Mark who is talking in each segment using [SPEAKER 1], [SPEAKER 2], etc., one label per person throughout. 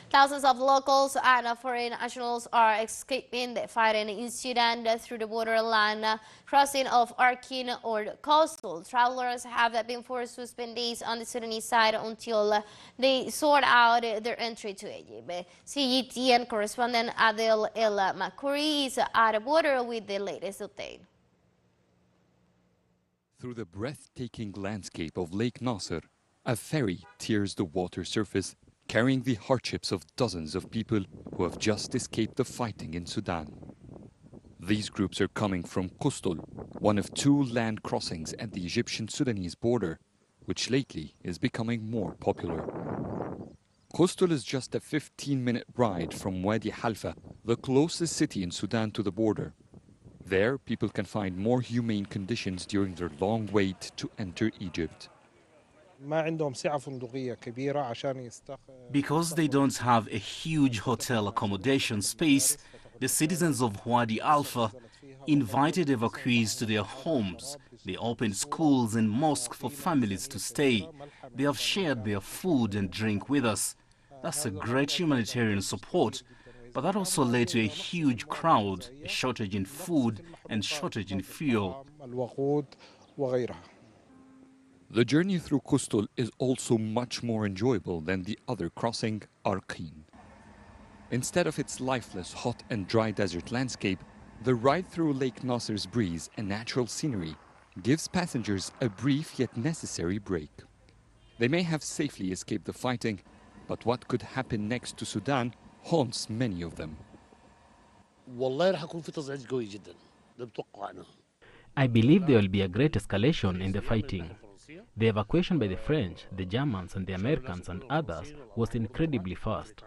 [SPEAKER 1] Thousands of locals and foreign nationals are escaping the fighting in Sudan through the borderline crossing of Arkin or coastal. Travelers have been forced to spend days on the Sudanese side until they sort out their entry to Egypt. CGTN correspondent Adel El-Mahrouky is at the border with the latest update.
[SPEAKER 2] Through the breathtaking landscape of Lake Nasser, a ferry tears the water surface, carrying the hardships of dozens of people who have just escaped the fighting in Sudan. These groups are coming from Qustul, one of two land crossings at the Egyptian-Sudanese border, which lately is becoming more popular. Qustul is just a 15-minute ride from Wadi Halfa, the closest city in Sudan to the border. There, people can find more humane conditions during their long wait to enter Egypt.
[SPEAKER 3] Because they don't have a huge hotel accommodation space, the citizens of Wadi Alpha invited evacuees to their homes. They opened schools and mosques for families to stay. They have shared their food and drink with us. That's a great humanitarian support, but that also led to a huge crowd, a shortage in food and shortage in fuel.
[SPEAKER 2] The journey through Qustul is also much more enjoyable than the other crossing, Arkin. Instead of its lifeless, hot and dry desert landscape, the ride through Lake Nasser's breeze and natural scenery gives passengers a brief yet necessary break. They may have safely escaped the fighting, but what could happen next to Sudan haunts many of them.
[SPEAKER 4] I believe there will be a great escalation in the fighting. The evacuation by the French, the Germans and the Americans and others was incredibly fast.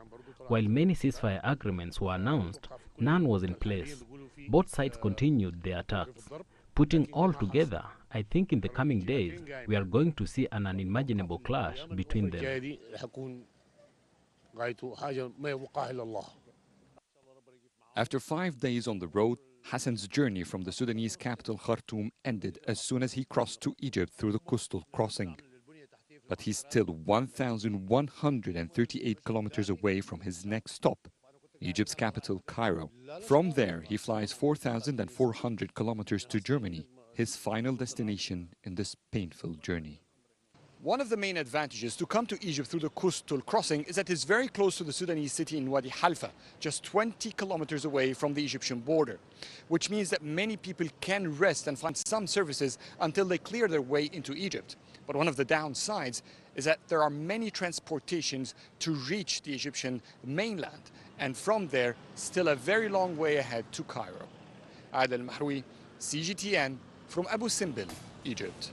[SPEAKER 4] While many ceasefire agreements were announced, none was in place. Both sides continued their attacks. Putting all together, I think in the coming days we are going to see an unimaginable clash between them.
[SPEAKER 2] After 5 days on the road, Hassan's journey from the Sudanese capital Khartoum ended as soon as he crossed to Egypt through the Qustul crossing. But he's still 1,138 kilometers away from his next stop, Egypt's capital, Cairo. From there, he flies 4,400 kilometers to Germany, his final destination in this painful journey. One of the main advantages to come to Egypt through the Qustul crossing is that it's very close to the Sudanese city in Wadi Halfa, just 20 kilometers away from the Egyptian border, which means that many people can rest and find some services until they clear their way into Egypt. But one of the downsides is that there are many transportations to reach the Egyptian mainland, and from there, still a very long way ahead to Cairo. Adel El-Mahrouky, CGTN, from Abu Simbel, Egypt.